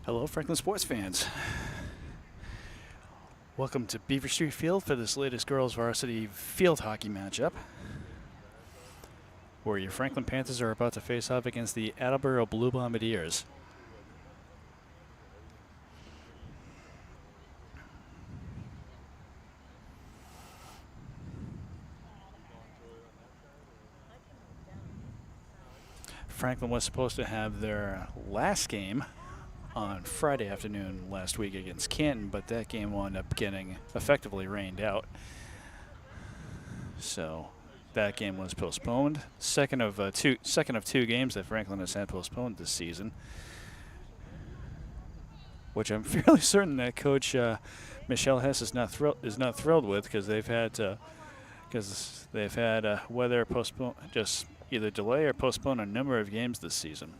Hello, Franklin sports fans. Welcome to Beaver Street Field for this latest girls varsity field hockey matchup, where your Franklin Panthers are about to face off against the Attleboro Blue Bombardiers. Franklin was supposed to have their last game on Friday afternoon last week against Canton, but that game wound up getting effectively rained out. So that game was postponed. Second of two games that Franklin has had postponed this season, which I'm fairly certain that Coach Michelle Hess is not thrilled with, because they've had weather postpone, just either delay or postpone a number of games this season.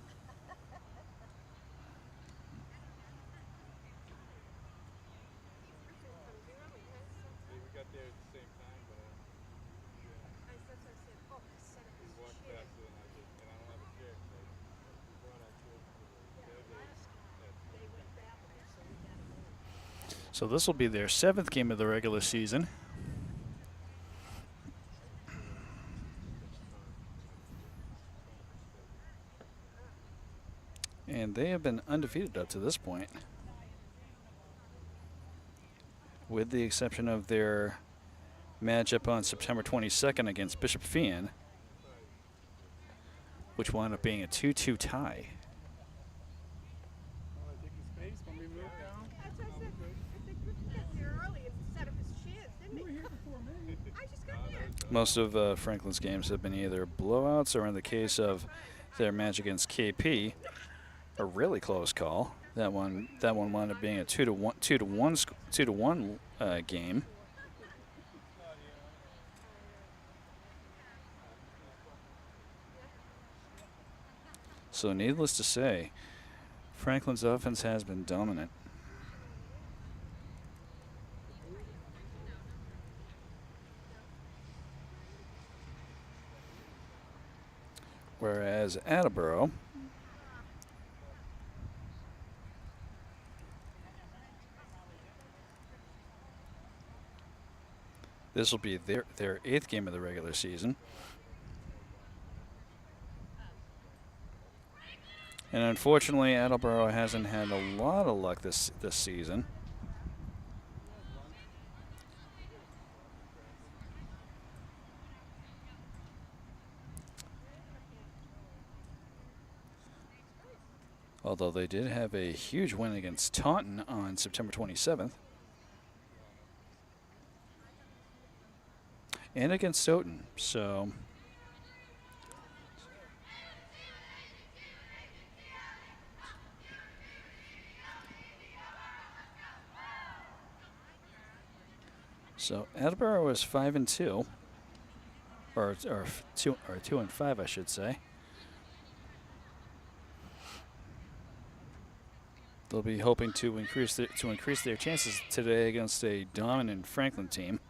So this will be their 7th game of the regular season. And they have been undefeated up to this point, with the exception of their matchup on September 22nd against Bishop Feehan, which wound up being a 2-2 tie. Most of Franklin's games have been either blowouts, or in the case of their match against KP, a really close call. That one wound up being a 2-1 game. So needless to say, Franklin's offense has been dominant. Whereas Attleboro this will be their 8th game of the regular season. And unfortunately, Attleboro hasn't had a lot of luck this season. Although they did have a huge win against Taunton on September 27th. And against Stoughton, so Attleboro was 5-2, or 2-5, I should say. They'll be hoping to increase their chances today against a dominant Franklin team.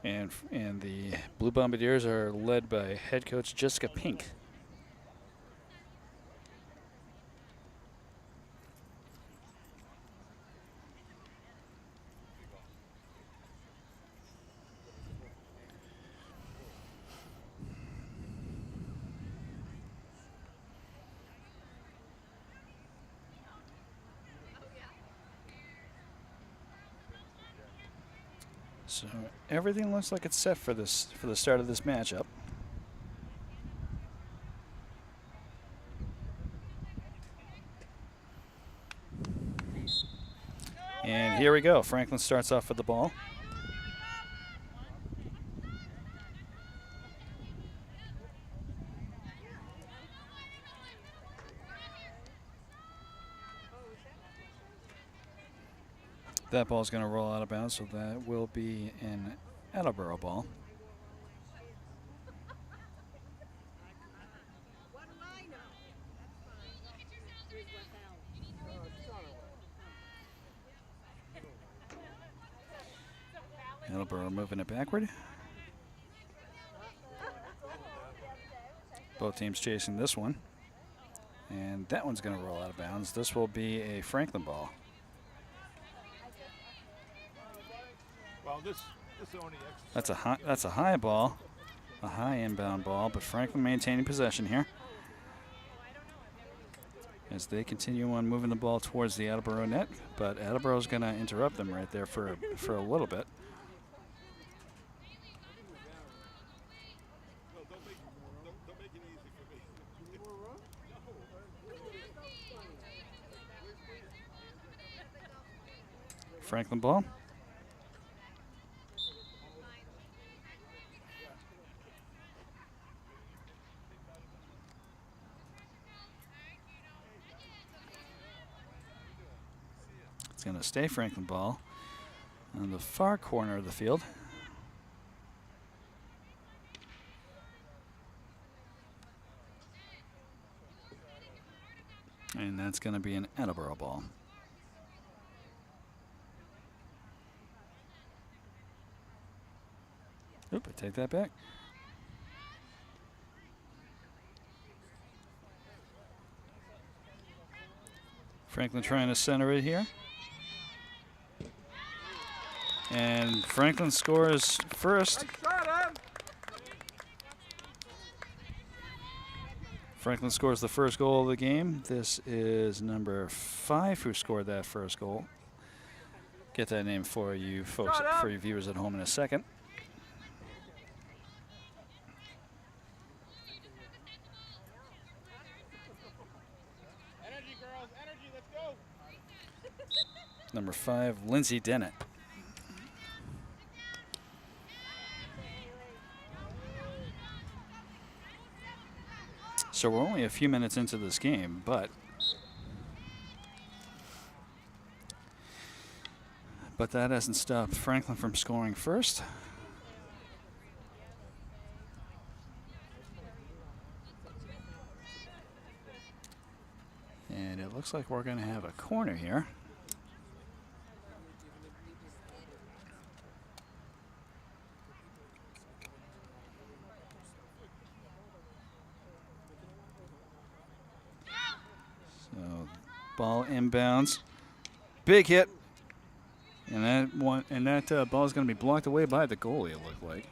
And the Blue Bombardiers are led by head coach Jessica Pink. So everything looks like it's set for the start of this matchup. And here we go. Franklin starts off with the ball. That ball's going to roll out of bounds, so that will be an Attleboro ball. Attleboro moving it backward. Both teams chasing this one. And that one's going to roll out of bounds. This will be a Franklin ball. Well, this only that's a high ball, a high inbound ball, but Franklin maintaining possession here as they continue on moving the ball towards the Attleboro net. But Attleboro's going to interrupt them right there for a little bit. don't make it easy for me. Franklin ball. It's going to stay Franklin ball on the far corner of the field. And that's going to be an Attleboro ball. Oop, I take that back. Franklin trying to center it here. And Franklin scores first. Franklin scores the first goal of the game. This is number 5 who scored that first goal. Get that name for you folks, for you viewers at home in a second. Energy, girls, energy, let's go. Number 5, Lindsay Dennett. So we're only a few minutes into this game, but that hasn't stopped Franklin from scoring first. And it looks like we're going to have a corner here. So ball inbounds, big hit, and that ball is going to be blocked away by the goalie. It looked like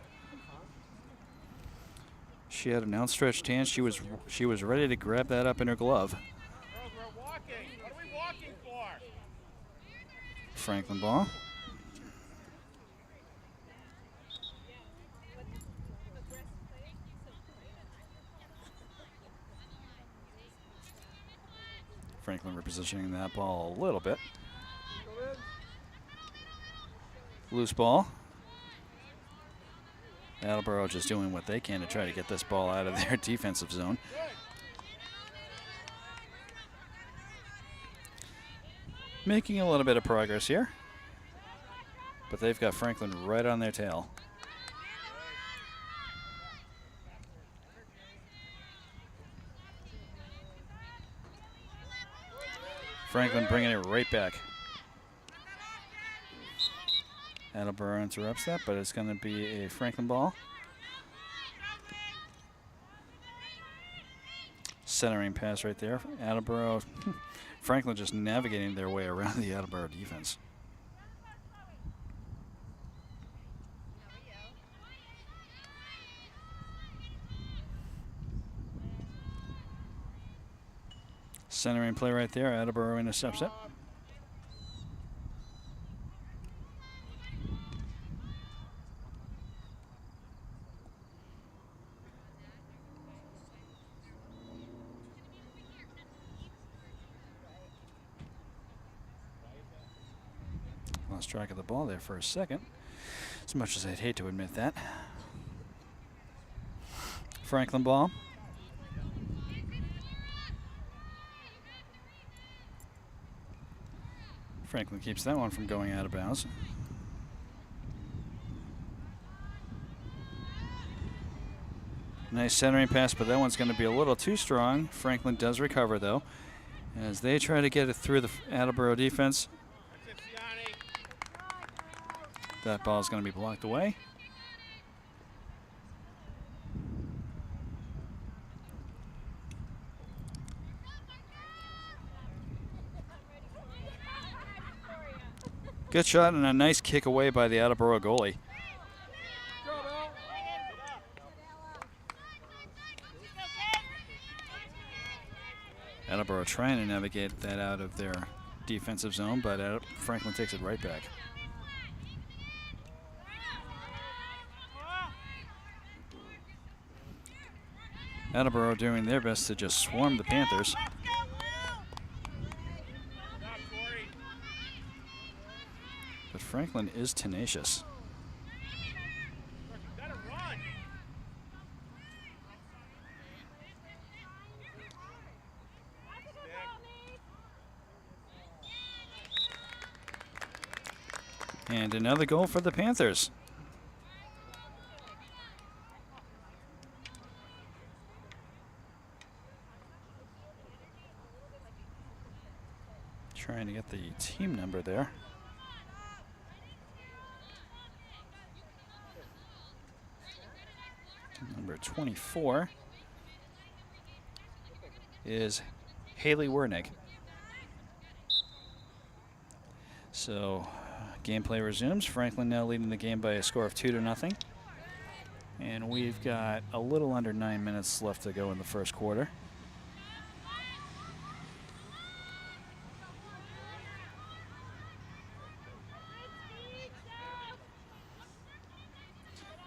she had an outstretched hand. She was ready to grab that up in her glove. Girls, we're walking. What are we walking for? Franklin ball. Franklin repositioning that ball a little bit. Loose ball. Attleboro just doing what they can to try to get this ball out of their defensive zone. Making a little bit of progress here, but they've got Franklin right on their tail. Franklin bringing it right back. Attleboro interrupts that, but it's going to be a Franklin ball. Centering pass right there. Attleboro, Franklin just navigating their way around the Attleboro defense. Centering play right there. Attleboro intercepts it. Lost track of the ball there for a second, as much as I'd hate to admit that. Franklin ball. Franklin keeps that one from going out of bounds. Nice centering pass, but that one's going to be a little too strong. Franklin does recover, though, as they try to get it through the Attleboro defense. That ball is going to be blocked away. Good shot and a nice kick away by the Attleboro goalie. Attleboro trying to navigate that out of their defensive zone, but Franklin takes it right back. Attleboro doing their best to just swarm the Panthers. But Franklin is tenacious. And another goal for the Panthers. Trying to get the team number there. Number 24 is Haley Wernick. So gameplay resumes. Franklin now leading the game by a score of 2-0. And we've got a little under 9 minutes left to go in the first quarter.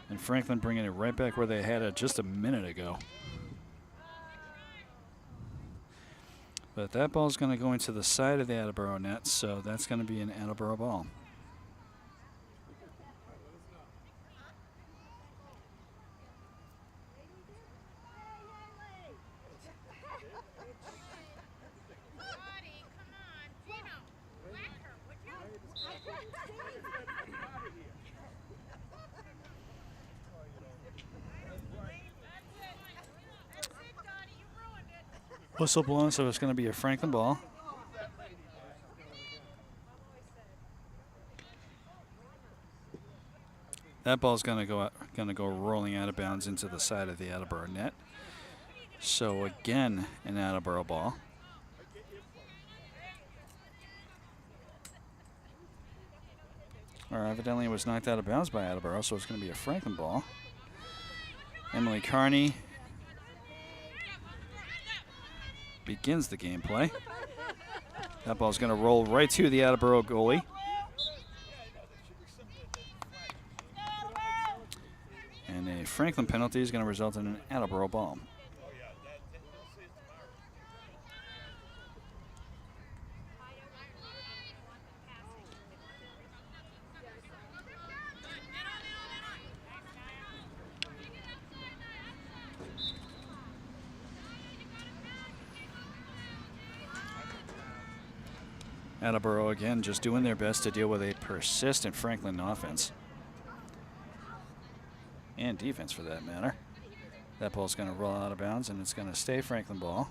And Franklin bringing it right back where they had it just a minute ago. But that ball is going to go into the side of the Attleboro net, so that's going to be an Attleboro ball. Whistle blown, so it's going to be a Franklin ball. That ball is going to go rolling out of bounds into the side of the Attleboro net. So again, an Attleboro ball. Or evidently it was knocked out of bounds by Attleboro, so it's going to be a Franklin ball. Emily Carney begins the gameplay. That ball's going to roll right to the Attleboro goalie. And a Franklin penalty is going to result in an Attleboro ball. Attleboro again just doing their best to deal with a persistent Franklin offense. And defense for that matter. That ball's going to roll out of bounds and it's going to stay Franklin ball.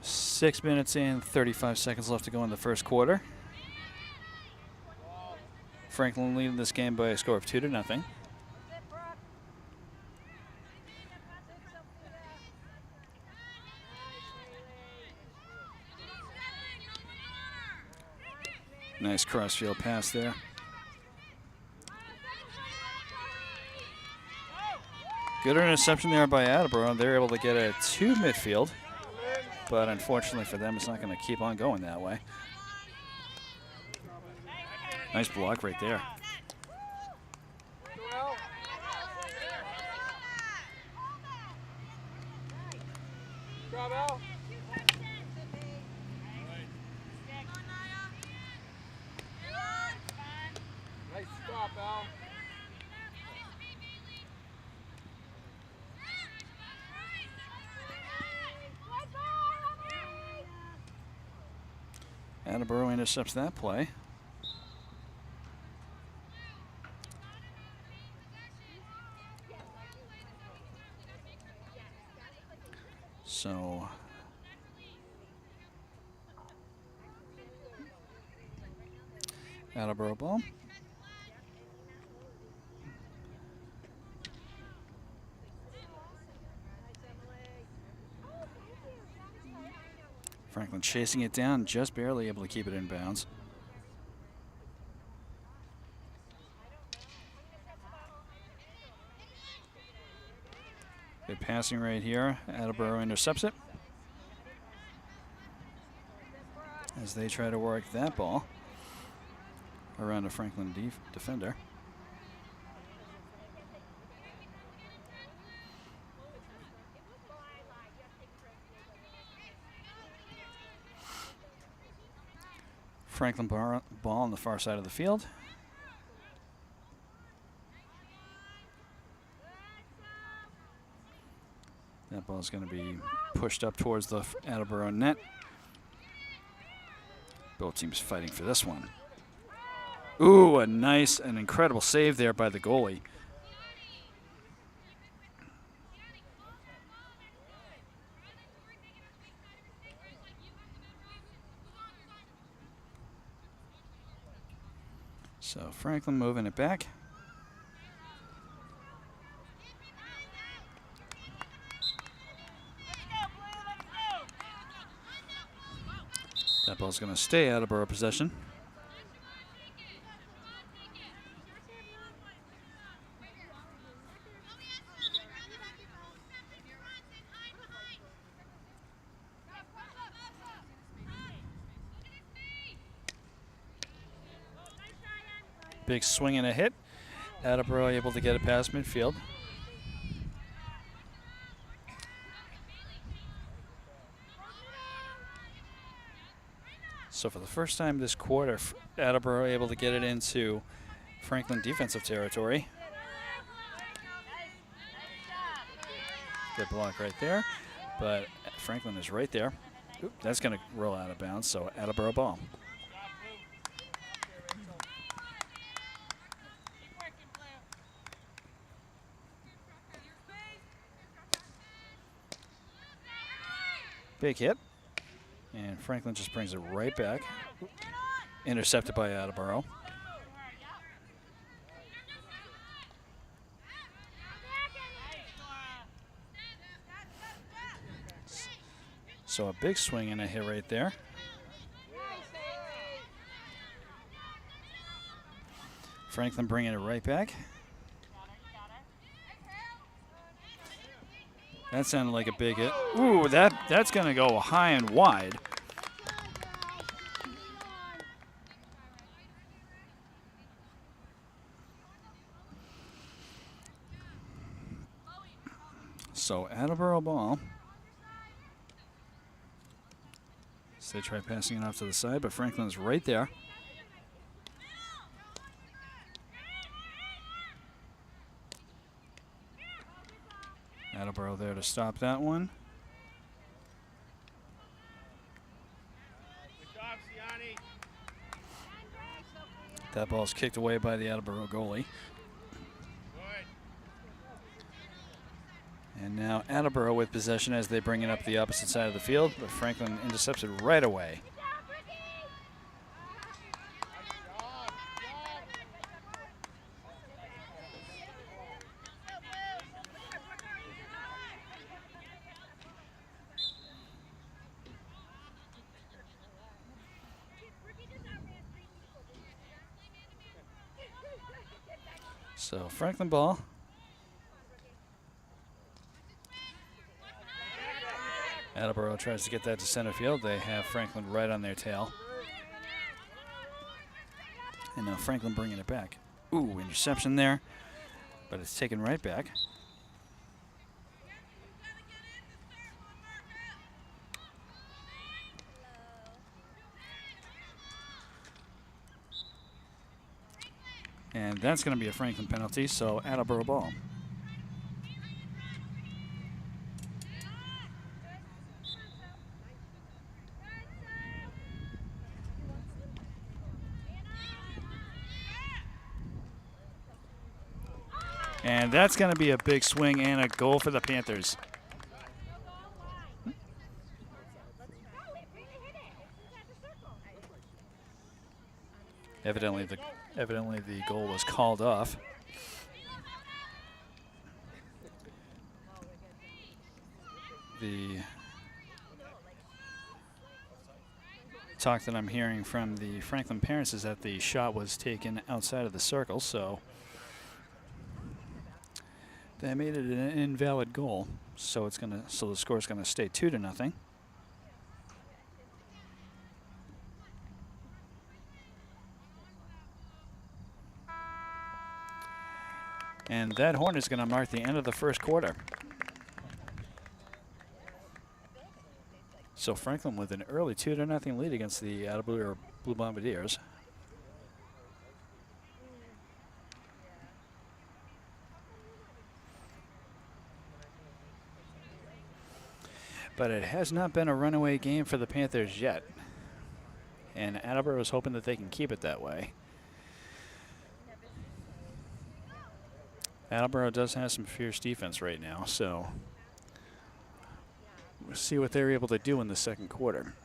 Six minutes and 35 seconds left to go in the first quarter. Franklin leading this game by a score of 2-0. Nice crossfield pass there. Good interception there by Attleboro. They're able to get it to midfield, but unfortunately for them, it's not going to keep on going that way. Nice block right there. job, Al. Nice stop, Al. Attleboro intercepts that play. So Attleboro ball. Franklin chasing it down, just barely able to keep it in bounds. Good passing right here. Attleboro intercepts it as they try to work that ball around a Franklin defender. Franklin ball on the far side of the field. That ball is going to be pushed up towards the Attleboro net. Both teams fighting for this one. Ooh, an incredible save there by the goalie. So Franklin moving it back. That ball's going to stay out of Attleboro possession. Big swing and a hit. Attleboro able to get it past midfield. So for the first time this quarter, Attleboro able to get it into Franklin defensive territory. Good block right there, but Franklin is right there. Oop, that's going to roll out of bounds, so Attleboro ball. Big hit. And Franklin just brings it right back. Intercepted by Attleboro. So a big swing and a hit right there. Franklin bringing it right back. That sounded like a big hit. Ooh, that's going to go high and wide. So Attleboro ball. So they try passing it off to the side, but Franklin's right there. Attleboro there to stop that one. That ball's kicked away by the Attleboro goalie. And now Attleboro with possession as they bring it up the opposite side of the field, but Franklin intercepts it right away. So Franklin ball. Attleboro tries to get that to center field. They have Franklin right on their tail. And now Franklin bringing it back. Ooh, interception there, but it's taken right back. And that's going to be a Franklin penalty, so Attleboro ball. And that's going to be a big swing and a goal for the Panthers. Evidently the goal was called off. The talk that I'm hearing from the Franklin parents is that the shot was taken outside of the circle, so that made it an invalid goal. So the score's gonna stay 2-0. And that horn is going to mark the end of the first quarter. So Franklin with an early 2-0 lead against the Attleboro Blue Bombardiers. But it has not been a runaway game for the Panthers yet. And Attleboro is hoping that they can keep it that way. Attleboro does have some fierce defense right now, so we'll see what they're able to do in the second quarter.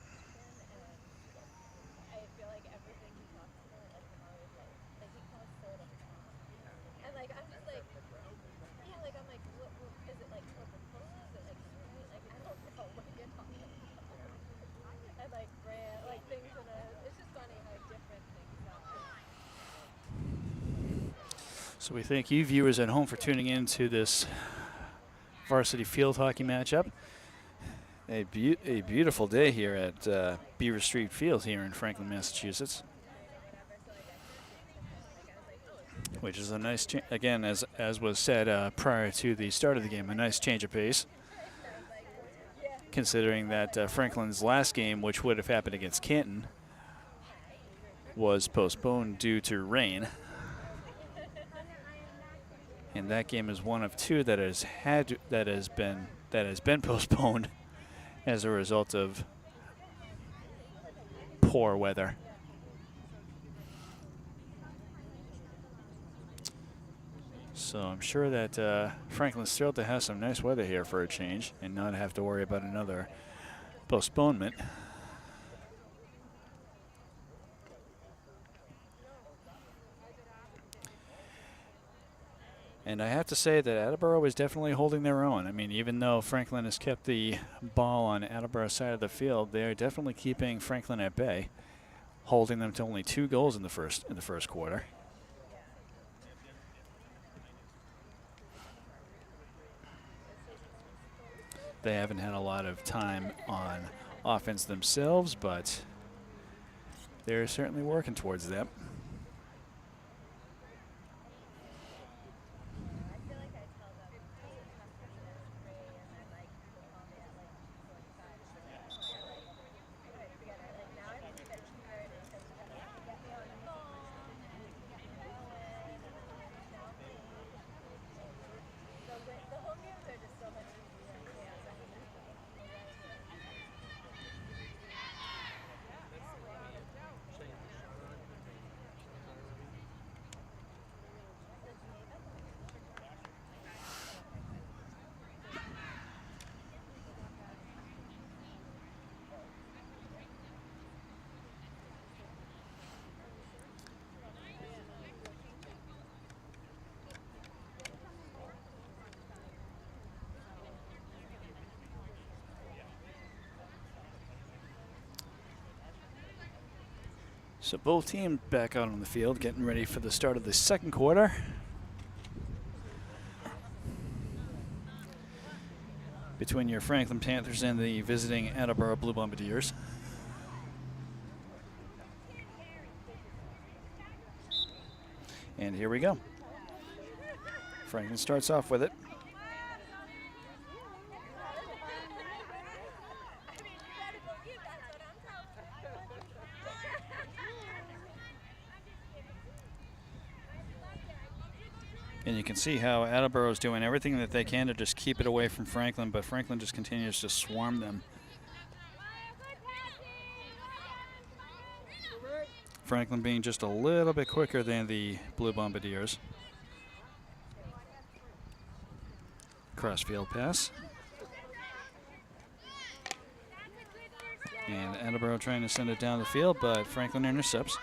So we thank you viewers at home for tuning in to this varsity field hockey matchup. A beautiful day here at Beaver Street Field here in Franklin, Massachusetts. Which is a nice, again, as was said prior to the start of the game, a nice change of pace. Considering that Franklin's last game, which would have happened against Canton, was postponed due to rain. And that game is one of two that has been postponed as a result of poor weather. So I'm sure that Franklin's thrilled to have some nice weather here for a change and not have to worry about another postponement. And I have to say that Attleboro is definitely holding their own. I mean, even though Franklin has kept the ball on Attleboro's side of the field, they are definitely keeping Franklin at bay, holding them to only 2 goals in the first quarter. They haven't had a lot of time on offense themselves, but they're certainly working towards that. So both teams back out on the field, getting ready for the start of the second quarter. Between your Franklin Panthers and the visiting Attleboro Blue Bombardiers. And here we go. Franklin starts off with it. And you can see how Attleboro is doing everything that they can to just keep it away from Franklin, but Franklin just continues to swarm them. Franklin being just a little bit quicker than the Blue Bombardiers. Crossfield pass. And Attleboro trying to send it down the field, but Franklin intercepts.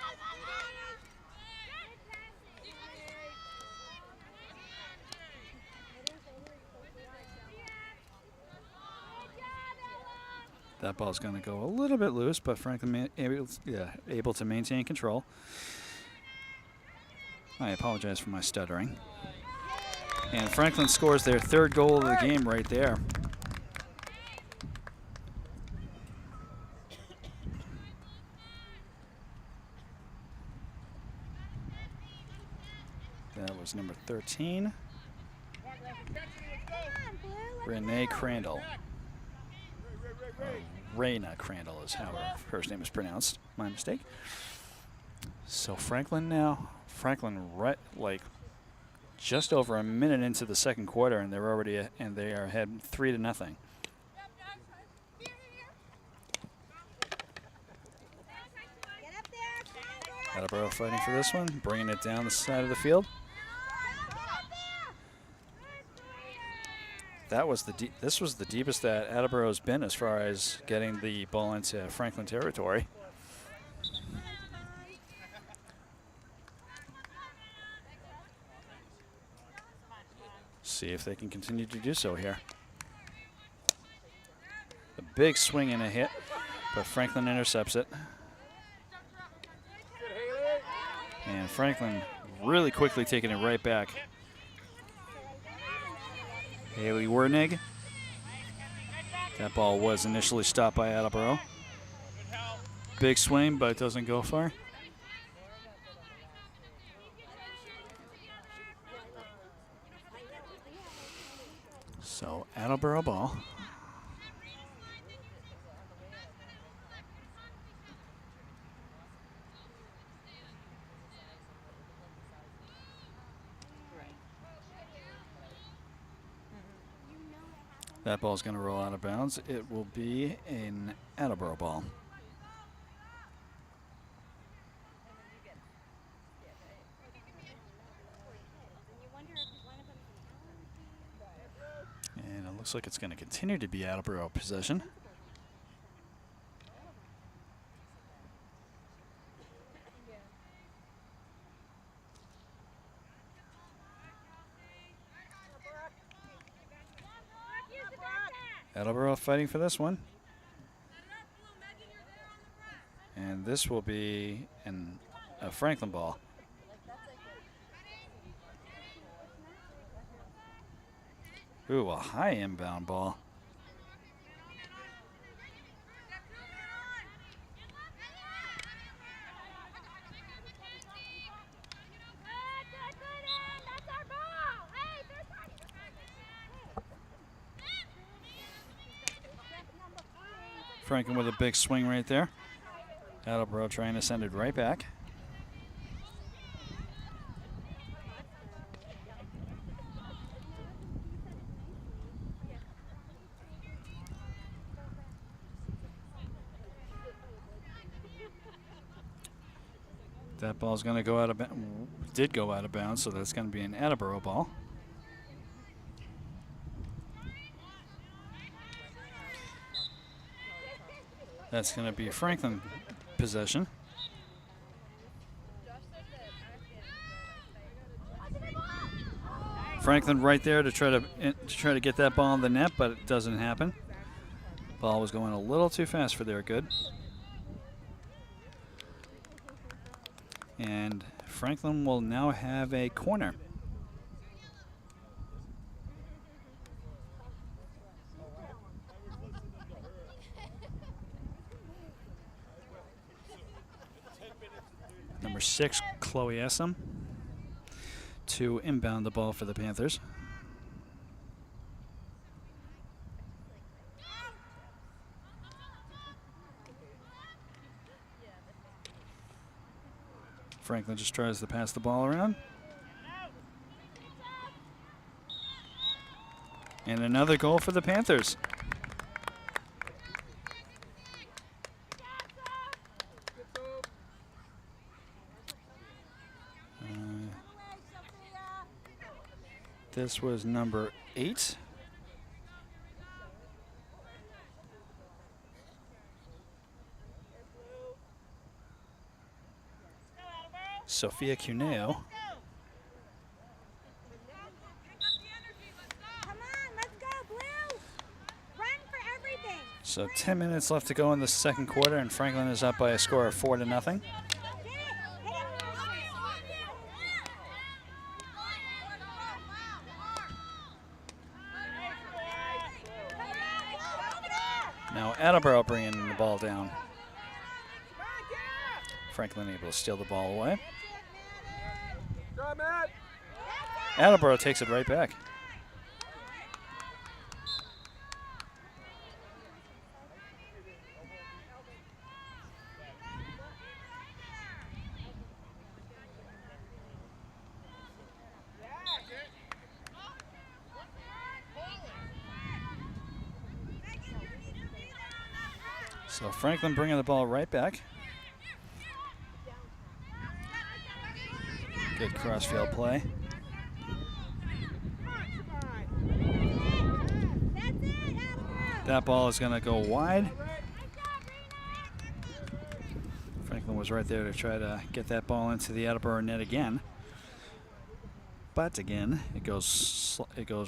That ball's going to go a little bit loose, but Franklin able to maintain control. I apologize for my stuttering. And Franklin scores their third goal of the game right there. That was number 13. Renee Crandall. Raina Crandall is how her first name is pronounced. My mistake. So Franklin right like just over a minute into the second quarter, and they're already they are ahead 3-0. Attleboro fighting for this one, bringing it down the side of the field. This was the deepest that Attleboro's been as far as getting the ball into Franklin territory. See if they can continue to do so here. A big swing and a hit, but Franklin intercepts it. And Franklin really quickly taking it right back. Haley Wernig. That ball was initially stopped by Attleboro. Big swing, but it doesn't go far. So Attleboro ball. That ball is going to roll out of bounds. It will be an Attleboro ball. And it looks like it's going to continue to be Attleboro possession. Attleboro fighting for this one. And this will be a Franklin ball. Ooh, a high inbound ball. Franklin with a big swing right there. Attleboro trying to send it right back. That ball's going to go out of did go out of bounds, so that's going to be an Attleboro ball. That's going to be Franklin possession. Franklin right there to try to get that ball in the net, but it doesn't happen. Ball was going a little too fast for their good. And Franklin will now have a corner. Number 6, Chloe Essam, to inbound the ball for the Panthers. Franklin just tries to pass the ball around. And another goal for the Panthers. This was number 8. Sophia Cuneo. So 10 minutes left to go in the second quarter, and Franklin is up by a score of 4-0. Now Attleboro bringing the ball down. Franklin able to steal the ball away. Attleboro takes it right back. So Franklin bringing the ball right back. Good crossfield play. That ball is going to go wide. Franklin was right there to try to get that ball into the Attleboro net again. But again, it goes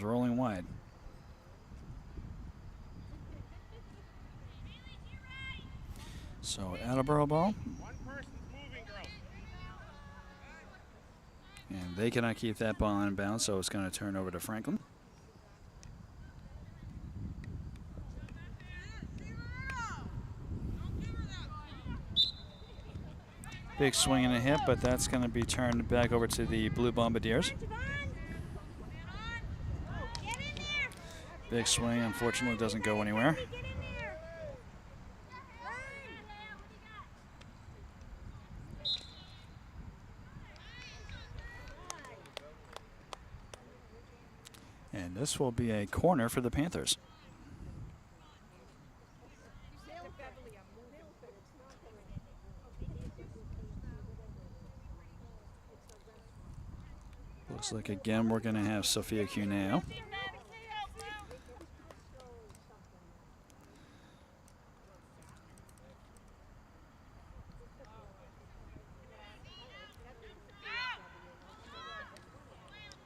rolling wide. So Attleboro ball. And they cannot keep that ball in bounds, so it's going to turn over to Franklin. Big swing and a hit, but that's going to be turned back over to the Blue Bombardiers. Big swing, unfortunately, doesn't go anywhere. And this will be a corner for the Panthers. Looks like again we're going to have Sophia Cuneo.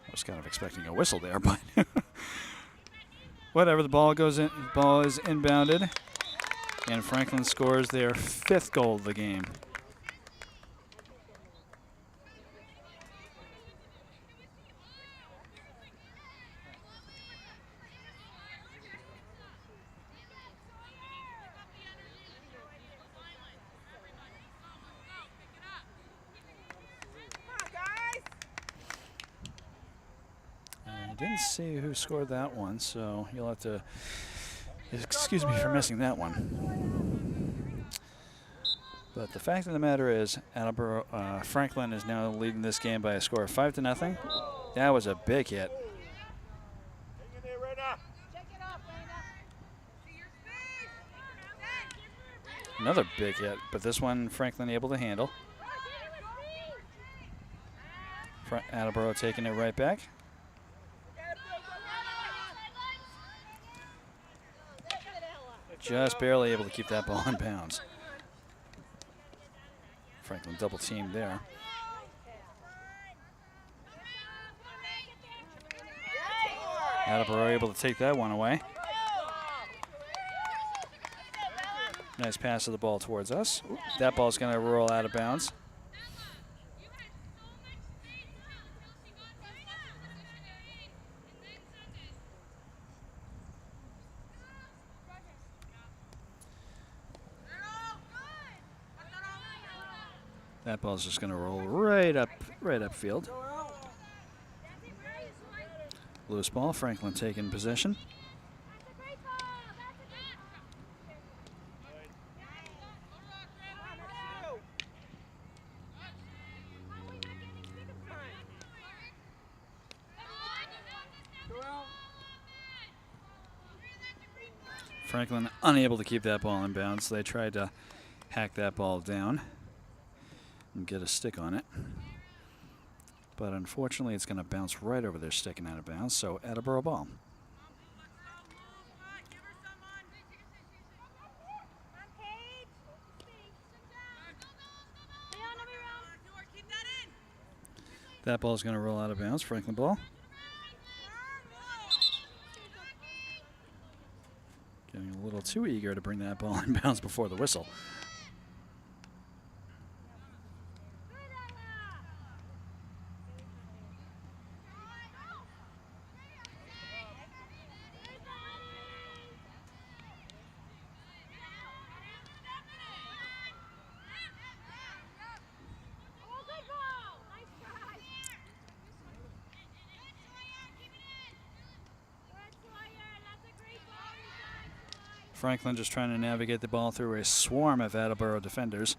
I was kind of expecting a whistle there, but whatever. The ball goes in. The ball is inbounded, and Franklin scores their 5th goal of the game. Didn't see who scored that one, so you'll have to excuse me for missing that one. But the fact of the matter is, Attleboro, Franklin is now leading this game by a score of 5-0. That was a big hit. Another big hit, but this one Franklin able to handle. Attleboro taking it right back. Just barely able to keep that ball in bounds. Franklin double teamed there. Attleboro able to take that one away. Nice pass of the ball towards us. Ooh, that ball's going to roll out of bounds. That ball's just going to roll right upfield. Loose ball, Franklin taking possession. Franklin unable to keep that ball in bounds. They tried to hack that ball down and get a stick on it. But unfortunately, it's going to bounce right over their stick and out of bounds. So Attleboro ball. That ball is going to roll out of bounds. Franklin ball. Getting a little too eager to bring that ball in bounds before the whistle. Franklin just trying to navigate the ball through a swarm of Attleboro defenders.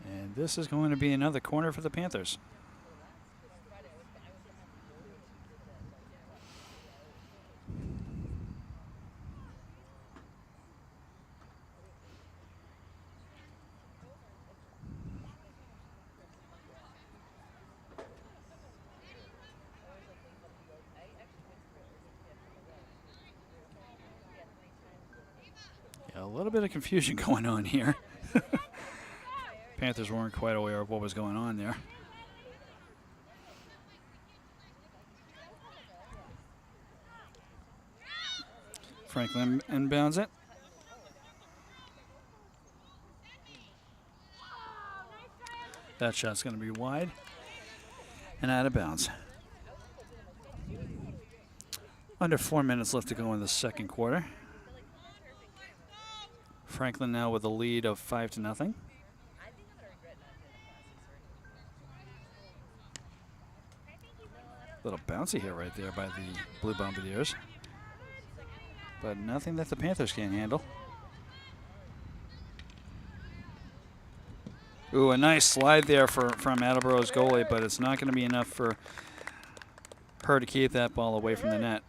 And this is going to be another corner for the Panthers. A little bit of confusion going on here. Panthers weren't quite aware of what was going on there. Franklin inbounds it. That shot's going to be wide and out of bounds. Under 4 minutes left to go in the second quarter. Franklin now with a lead of 5-0. Little bouncy hit right there by the Blue Bombardiers, but nothing that the Panthers can't handle. Ooh, a nice slide there from Attleboro's goalie, but it's not going to be enough for her to keep that ball away from the net.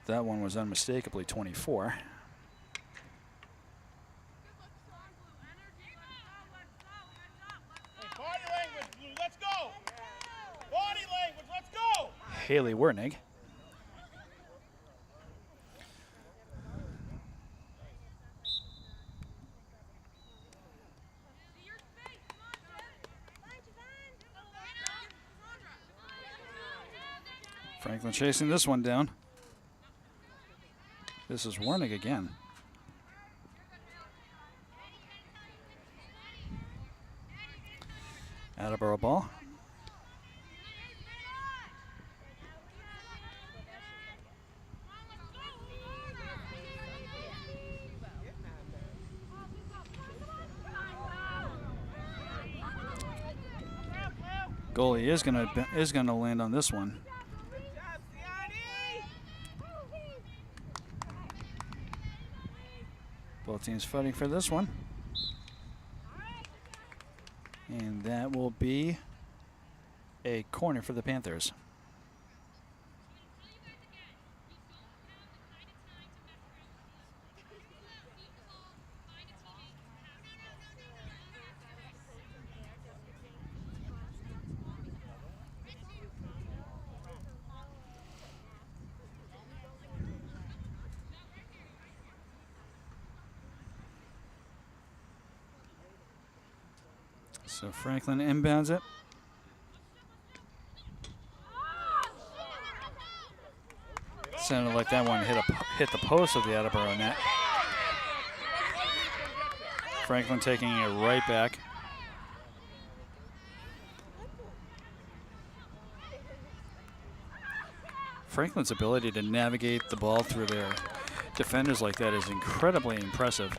That one was unmistakably 24. Haley Wernig. Franklin chasing this one down. This is Wernig again. Attleboro ball. Goalie is gonna land on this one. Both teams fighting for this one. And that will be a corner for the Panthers. So Franklin inbounds it. Sounded like that one hit the post of the Attleboro net. Franklin taking it right back. Franklin's ability to navigate the ball through their defenders like that is incredibly impressive.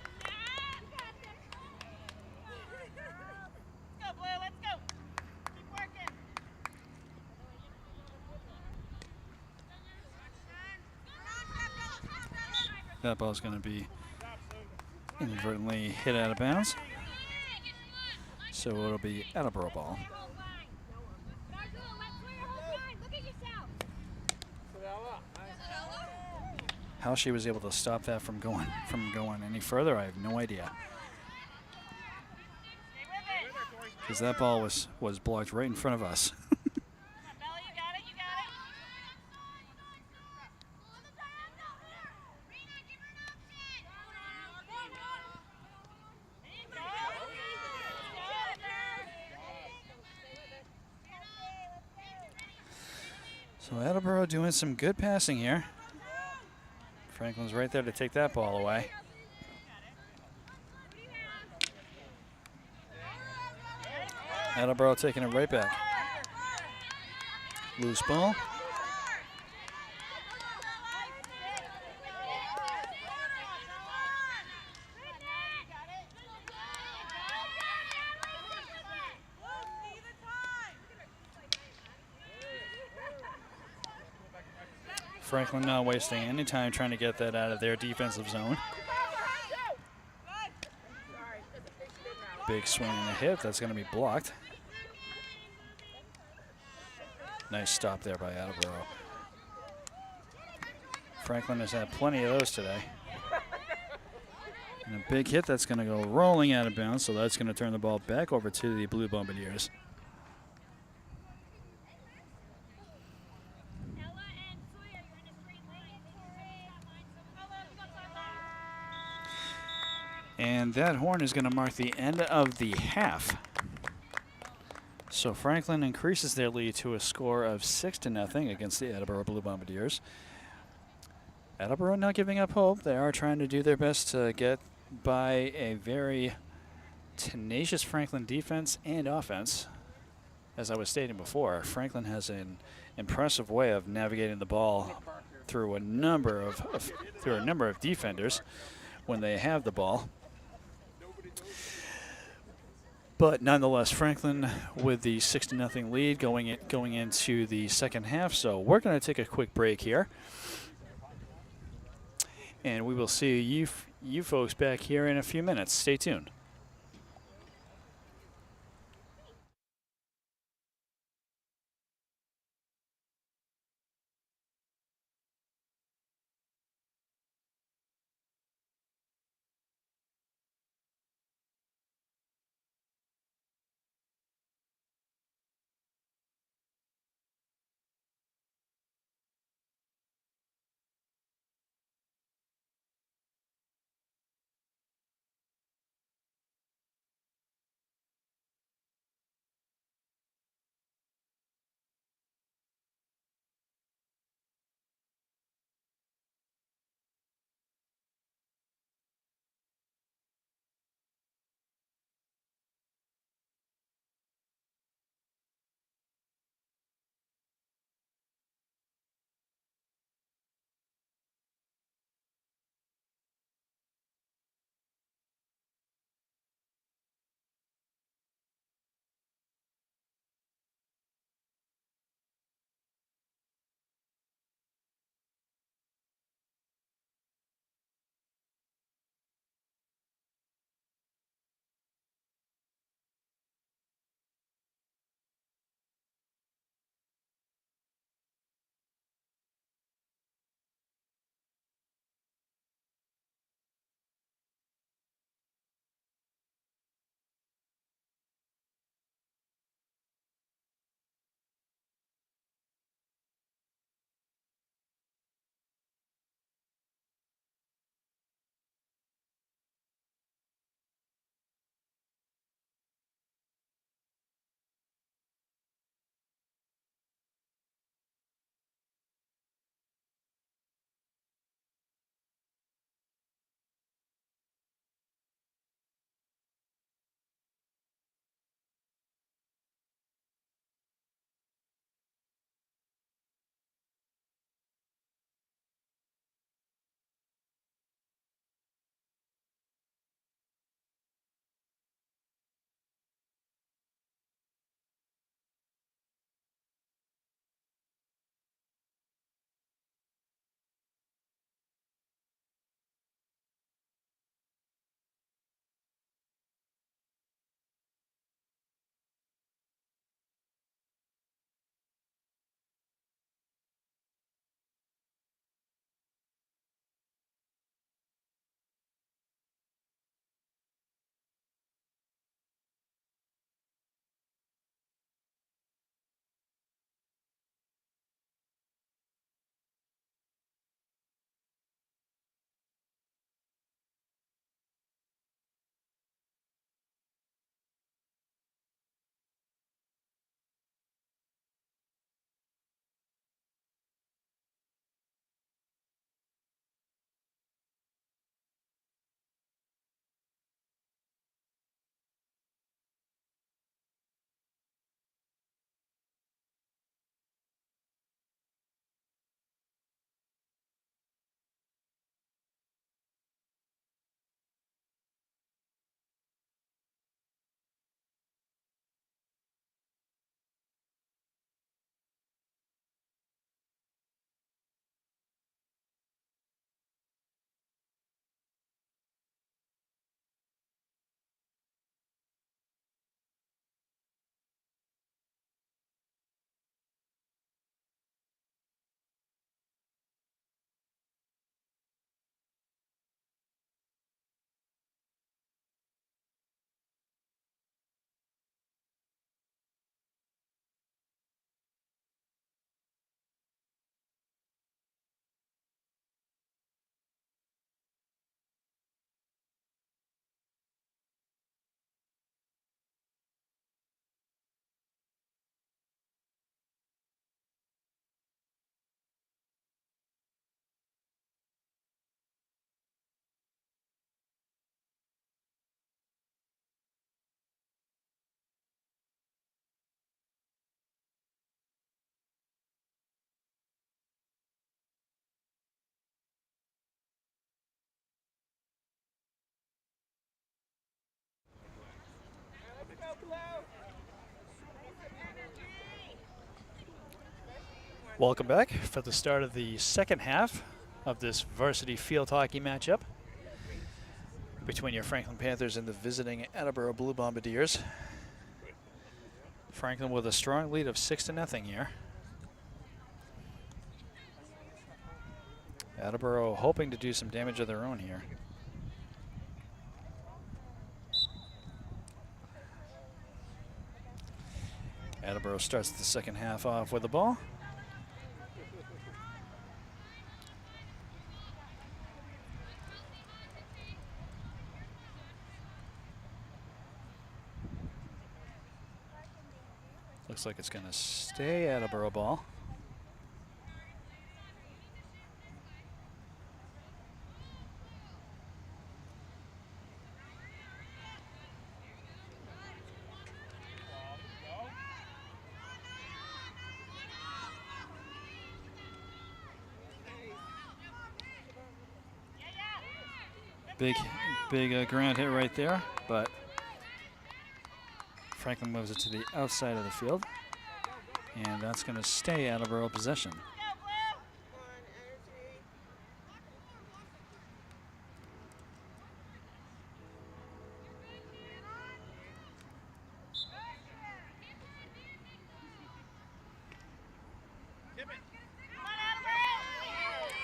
that ball is going to be inadvertently hit out of bounds. So it'll be Attleboro ball. How she was able to stop that from going any further, I have no idea. Because that ball was blocked right in front of us. So Attleboro doing some good passing here. Franklin's right there to take that ball away. Attleboro taking it right back. Loose ball. Franklin not wasting any time trying to get that out of their defensive zone. Big swing and a hit. That's going to be blocked. Nice stop there by Attleboro. Franklin has had plenty of those today. And a big hit that's going to go rolling out of bounds, so that's going to turn the ball back over to the Blue Bombardiers. And that horn is going to mark the end of the half. So Franklin increases their lead to a score of 6-0 against the Attleboro Blue Bombardiers. Attleboro not giving up hope. They are trying to do their best to get by a very tenacious Franklin defense and offense. As I was stating before, Franklin has an impressive way of navigating the ball through a number of defenders when they have the ball. But nonetheless, Franklin with the 6-0 lead going into the second half. So we're going to take a quick break here. And we will see you folks back here in a few minutes. Stay tuned. Welcome back for the start of the second half of this varsity field hockey matchup between your Franklin Panthers and the visiting Attleboro Blue Bombardiers. Franklin with a strong lead of 6-0 here. Attleboro hoping to do some damage of their own here. Attleboro starts the second half off with the ball. Looks like it's going to stay Attleboro ball. Big ground hit right there, but Franklin moves it to the outside of the field, and that's going to stay Attleboro possession.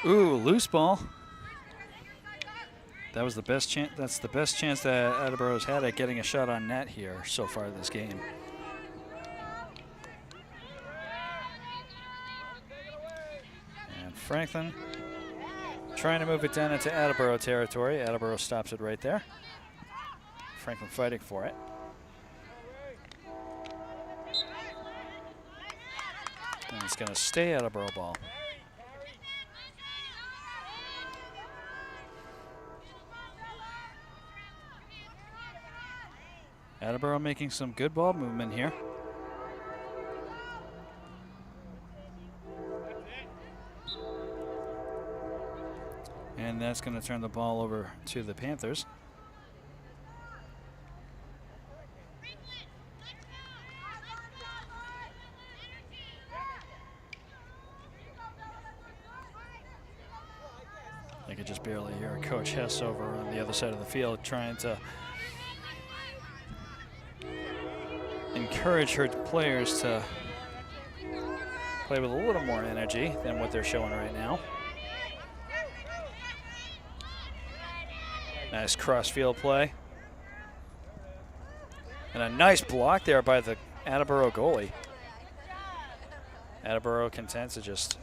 Ooh, loose ball. That was the best chance. That's the best chance that Attleboro's had at getting a shot on net here so far this game. And Franklin trying to move it down into Attleboro territory. Attleboro stops it right there. Franklin fighting for it. And it's going to stay Attleboro ball. Attleboro making some good ball movement here. And that's going to turn the ball over to the Panthers. I could just barely hear Coach Hess over on the other side of the field trying to encourage her players to play with a little more energy than what they're showing right now. Nice cross-field play. And a nice block there by the Attleboro goalie. Attleboro content to just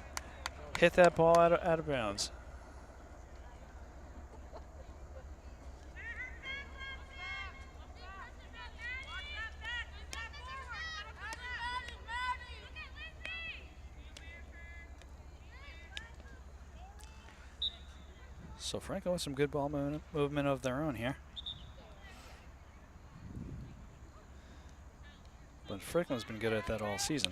hit that ball out of bounds. So Franklin with some good ball movement of their own here. But Franklin's been good at that all season.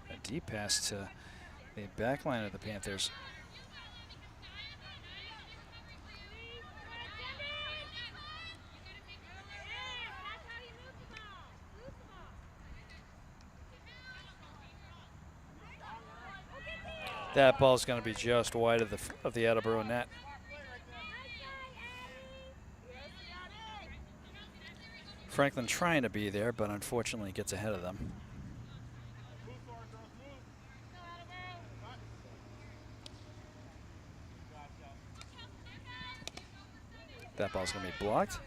A deep pass to the back line of the Panthers. That ball's going to be just wide of the Attleboro net. Franklin trying to be there, but unfortunately gets ahead of them. That ball's going to be blocked.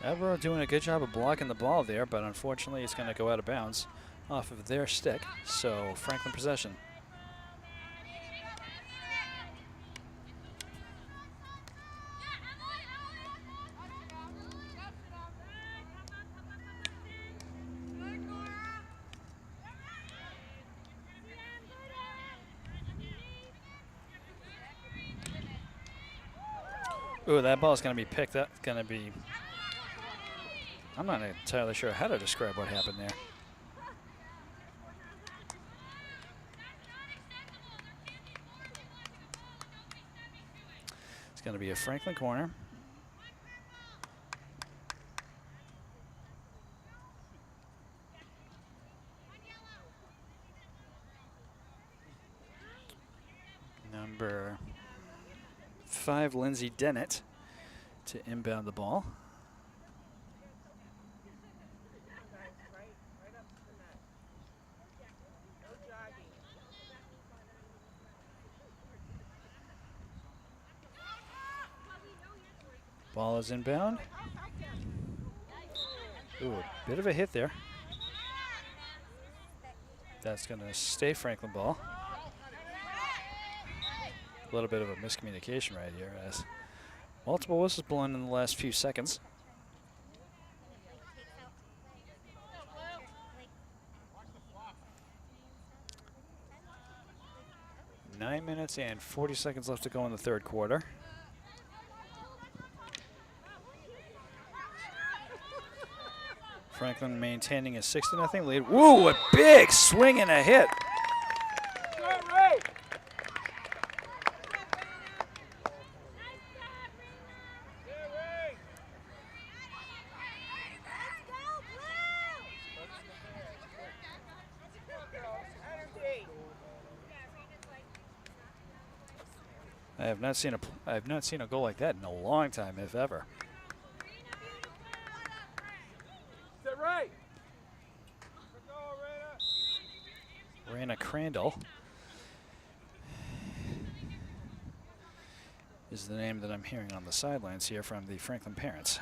Attleboro doing a good job of blocking the ball there, but unfortunately it's going to go out of bounds off of their stick. So Franklin possession. Ooh, that ball is going to be picked up. Going to be. I'm not entirely sure how to describe what happened there. It's going to be a Franklin corner. Number 5, Lindsay Dennett, to inbound the ball. Ball is inbound. Ooh, a bit of a hit there. That's going to stay Franklin ball. A little bit of a miscommunication right here as multiple whistles blown in the last few seconds. Nine minutes and 40 seconds left to go in the third quarter. Franklin maintaining a 6-0 lead. Woo, a big swing and a hit. I have not seen a goal like that in a long time, if ever. Raina Crandall is the name that I'm hearing on the sidelines here from the Franklin parents.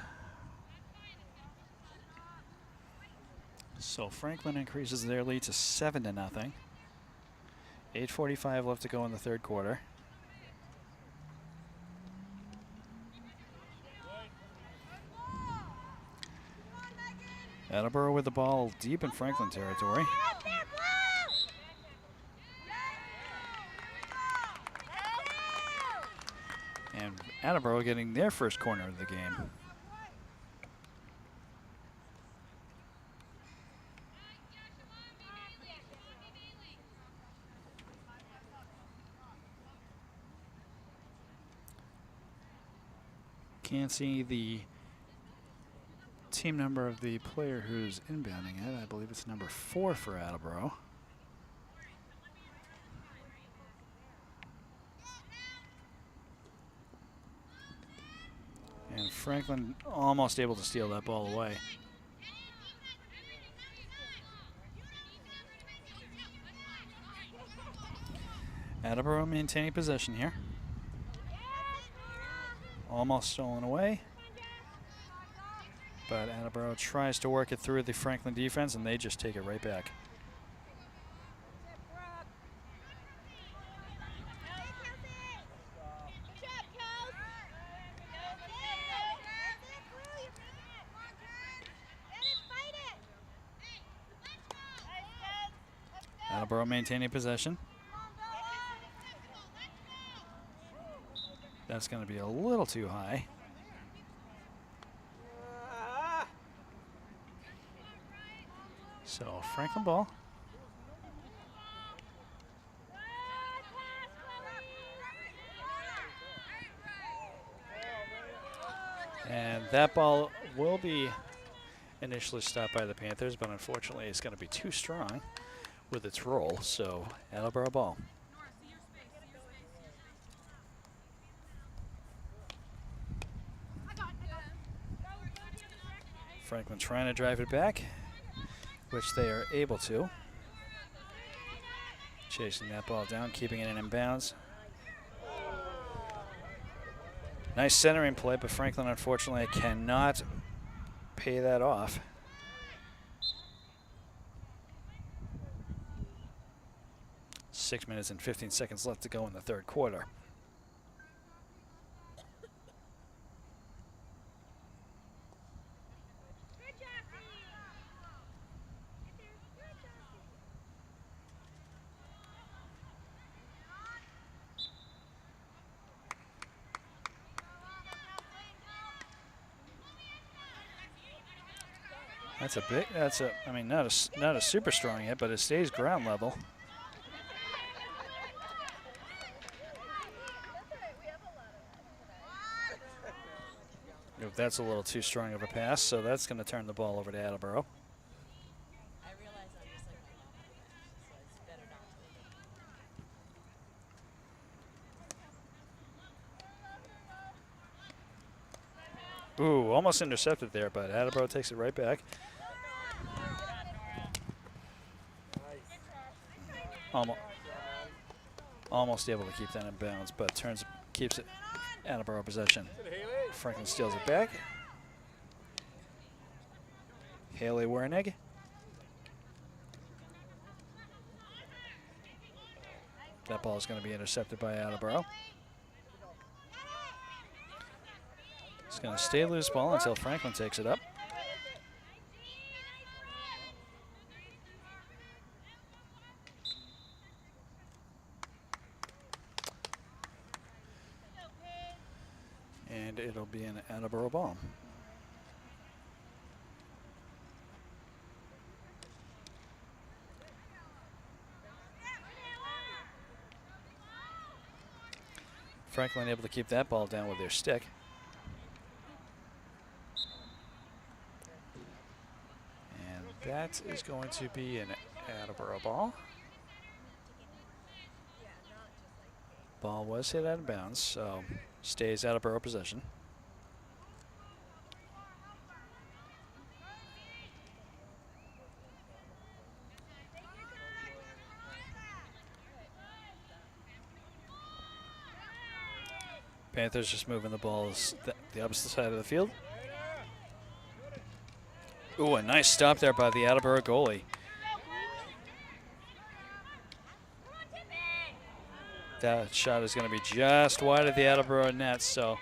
So Franklin increases their lead to 7-0. 8:45 left to go in the third quarter. Attleboro with the ball deep in Franklin territory. And Attleboro getting their first corner of the game. Can't see the team number of the player who's inbounding it. I believe it's number 4 for Attleboro. And Franklin almost able to steal that ball away. Attleboro maintaining possession here. Almost stolen away. But Attleboro tries to work it through the Franklin defense, and they just take it right back. Attleboro maintaining possession. That's going to be a little too high. So Franklin ball. And that ball will be initially stopped by the Panthers, but unfortunately it's going to be too strong with its roll, so Attleboro ball. Franklin trying to drive it back, which they are able to. Chasing that ball down, keeping it in inbounds. Nice centering play, but Franklin unfortunately cannot pay that off. 6 minutes and 15 seconds left to go in the third quarter. I mean, not a super strong hit, but it stays ground level. that's a little too strong of a pass, so that's going to turn the ball over to Attleboro. Ooh, almost intercepted there, but Attleboro takes it right back. Almost able to keep that in bounds, but keeps it Attleboro possession. Franklin steals it back. Haley Wernig. That ball is going to be intercepted by Attleboro. It's going to stay loose ball until Franklin takes it up. And it'll be an Attleboro ball. Franklin able to keep that ball down with their stick. And that is going to be an Attleboro ball. Ball was hit out of bounds, so stays Attleboro possession. Panthers just moving the balls the opposite side of the field. Ooh, a nice stop there by the Attleboro goalie. That shot is going to be just wide of the Attleboro net, so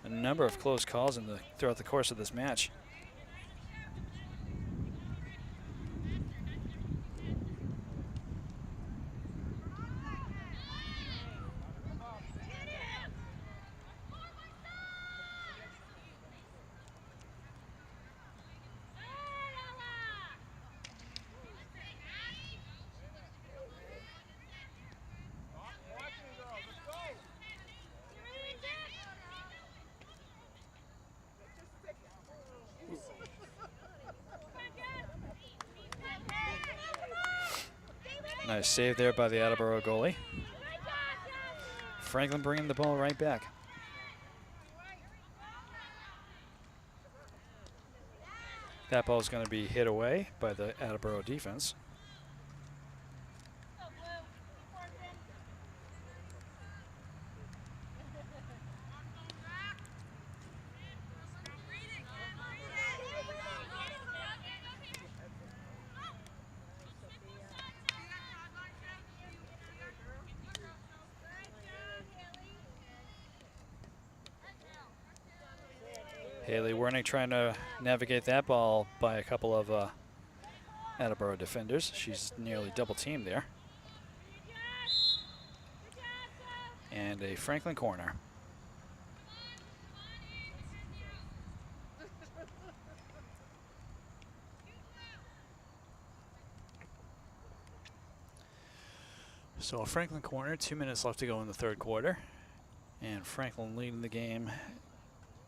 a number of close calls throughout the course of this match. Nice save there by the Attleboro goalie. Franklin bringing the ball right back. That ball is going to be hit away by the Attleboro defense. Haley Wernick trying to navigate that ball by a couple of Attleboro defenders. She's nearly double teamed there. And a Franklin corner. So a Franklin corner, 2 minutes left to go in the third quarter. And Franklin leading the game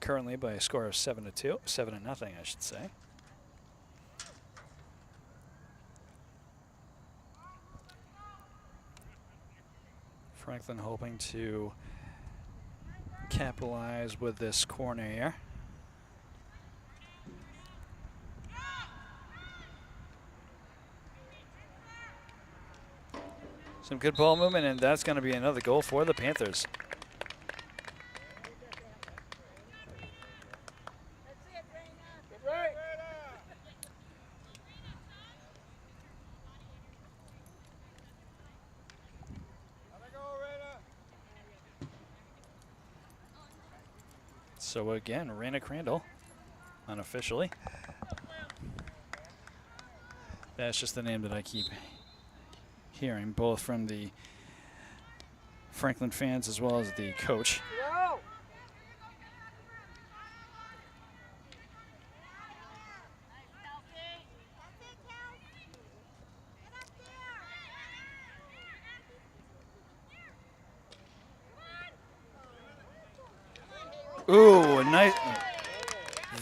currently by a score of 7-0, I should say. Franklin hoping to capitalize with this corner here. Some good ball movement, and that's going to be another goal for the Panthers. So again, Raina Crandall, unofficially. That's just the name that I keep hearing, both from the Franklin fans as well as the coach. Ooh, nice.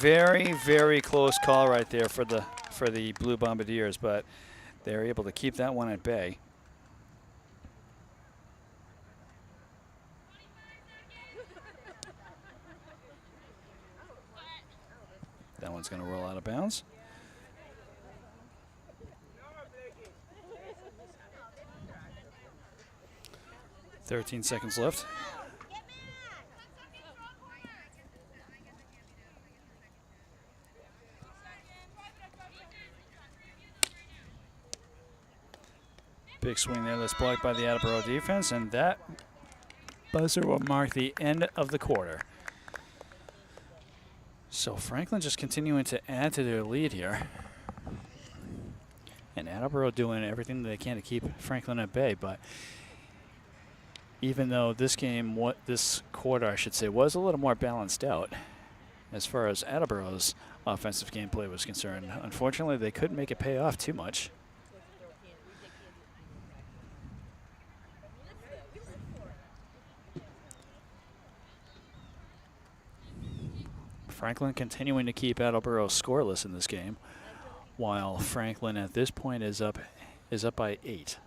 very, very close call right there for the Blue Bombardiers, but they're able to keep that one at bay. That one's going to roll out of bounds. 13 seconds left. Big swing there that's blocked by the Attleboro defense, and that buzzer will mark the end of the quarter. So Franklin just continuing to add to their lead here. And Attleboro doing everything they can to keep Franklin at bay, but even though this game, this quarter I should say, was a little more balanced out as far as Attleboro's offensive gameplay was concerned, unfortunately they couldn't make it pay off too much. Franklin continuing to keep Attleboro scoreless in this game, while Franklin at this point is up by 8.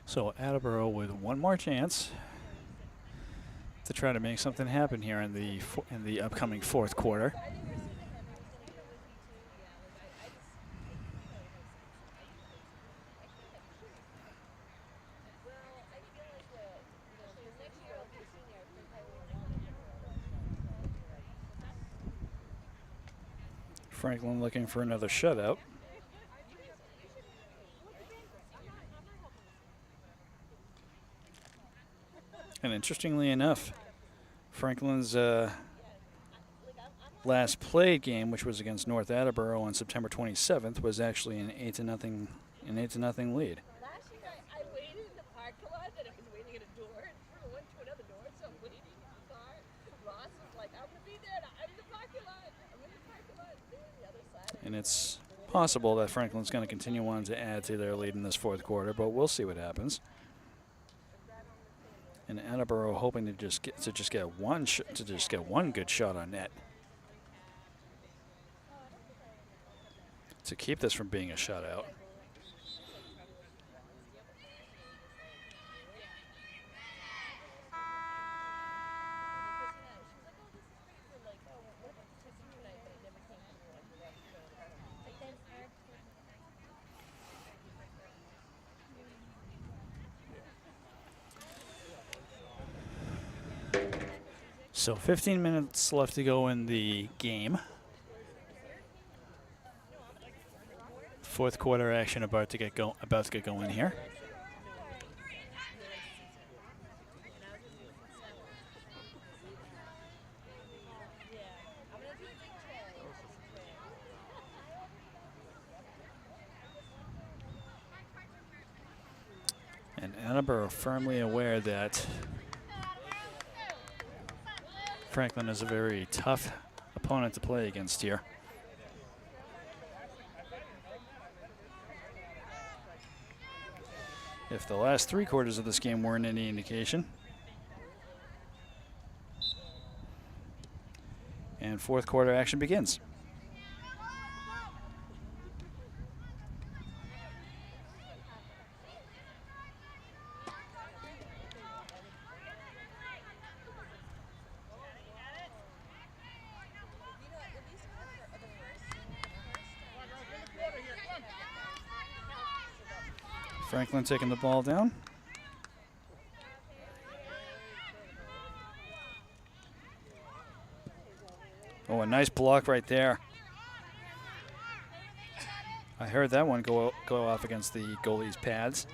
So Attleboro with one more chance to try to make something happen here in the upcoming fourth quarter. Franklin looking for another shutout. And interestingly enough, Franklin's last played game, which was against North Attleboro on September 27th, was actually an 8-0 lead. Last year I waited in the parking lot and I was waiting at a door and I went to another door, so I'm waiting in the car. Ross was like, I'm gonna be there, I'm in the parking lot, I'm in the parking lot, they're on the other side. And it's possible that Franklin's going to continue on to add to their lead in this fourth quarter, but we'll see what happens. And Attleboro hoping to just get one good shot on net to keep this from being a shutout. So 15 minutes left to go in the game. Fourth quarter action about to get going here. And Attleboro firmly aware that Franklin is a very tough opponent to play against here. If the last 3 quarters of this game weren't any indication. And fourth quarter action begins. Franklin taking the ball down. Oh, a nice block right there. I heard that one go off against the goalie's pads.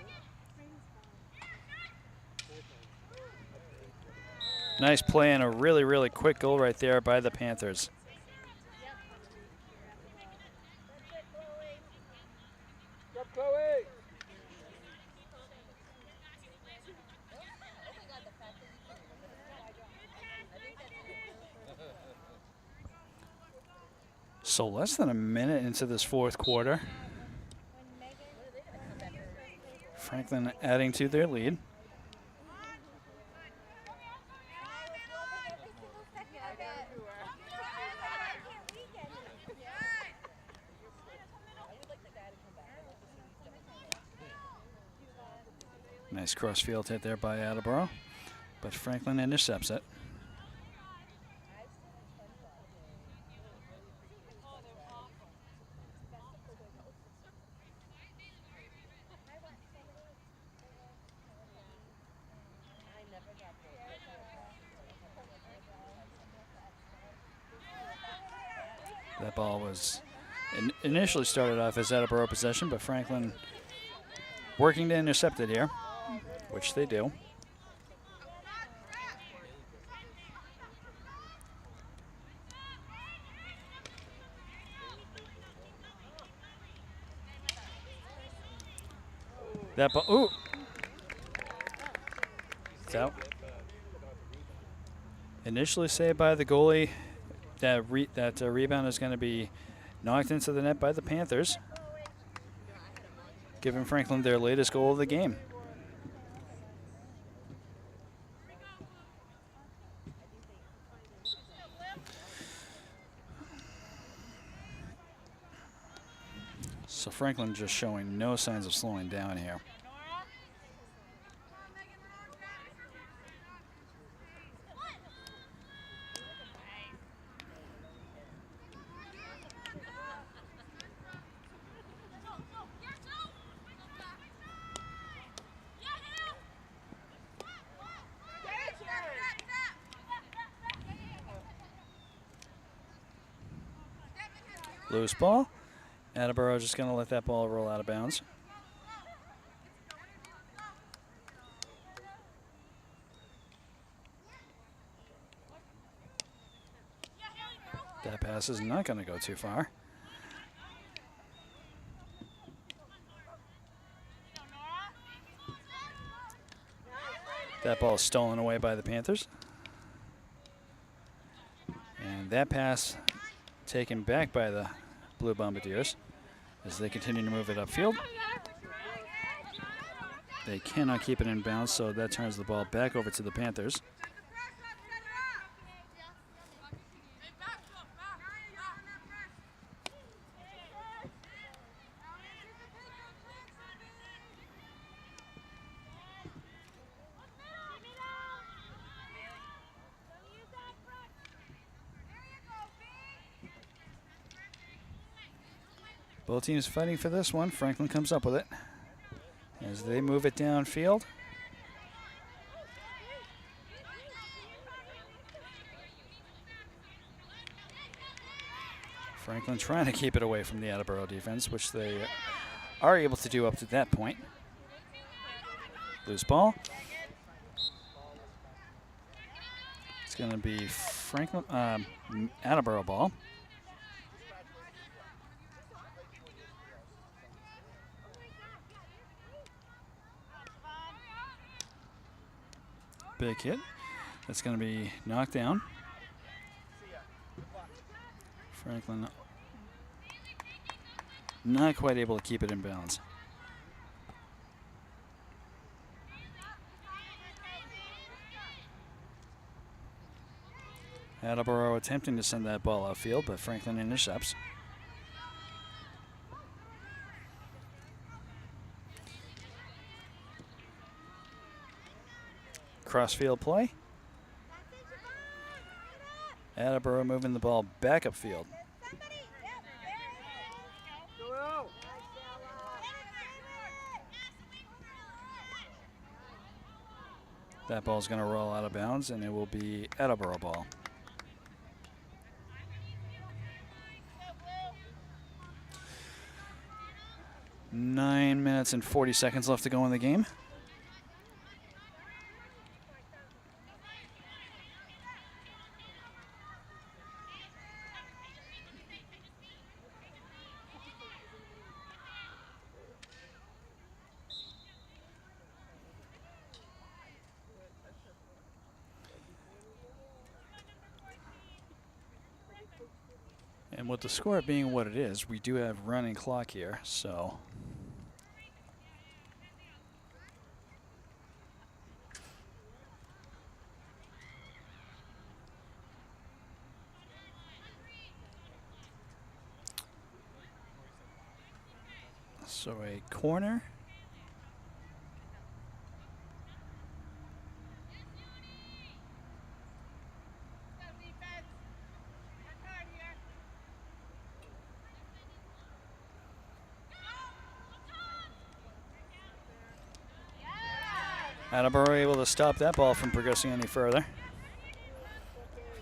Nice play and a really, really quick goal right there by the Panthers. So less than a minute into this fourth quarter. Franklin adding to their lead. Nice cross-field hit there by Attleboro, but Franklin intercepts it. That ball was initially started off as Attleboro possession, but Franklin working to intercept it here, which they do. That ball, ooh. That initially saved by the goalie. That rebound is going to be knocked into the net by the Panthers, giving Franklin their latest goal of the game. So Franklin just showing no signs of slowing down here. Loose ball. Attleboro just going to let that ball roll out of bounds. That pass is not going to go too far. That ball is stolen away by the Panthers. And that pass taken back by the Blue Bombardiers as they continue to move it upfield. They cannot keep it in bounds, so that turns the ball back over to the Panthers. Both teams fighting for this one. Franklin comes up with it as they move it downfield. Franklin trying to keep it away from the Attleboro defense, which they are able to do up to that point. Loose ball. It's going to be Franklin, Attleboro ball. Big hit. That's going to be knocked down. Franklin not quite able to keep it in balance. Attleboro attempting to send that ball outfield, but Franklin intercepts. Crossfield play. Attleboro moving the ball back upfield. That ball's going to roll out of bounds, and it will be Attleboro ball. Nine minutes and 40 seconds left to go in the game. And with the score being what it is, we do have running clock here, so. So a corner. Attleboro able to stop that ball from progressing any further.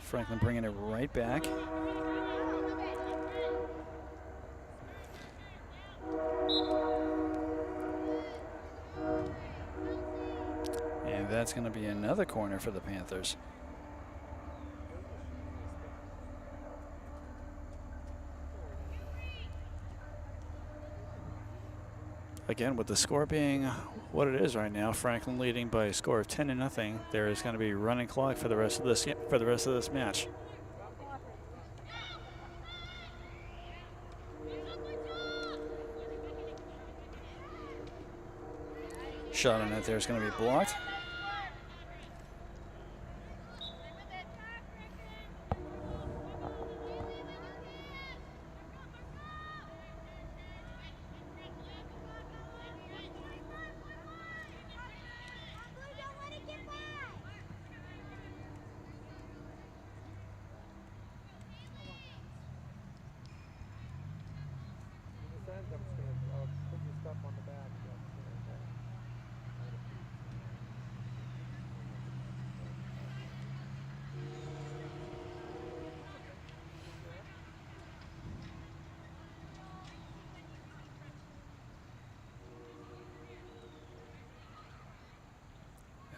Franklin bringing it right back. And that's going to be another corner for the Panthers. Again, with the score being what it is right now, Franklin leading by a score of 10-0. There is going to be running clock for the rest of this match. Shot on it there is going to be blocked.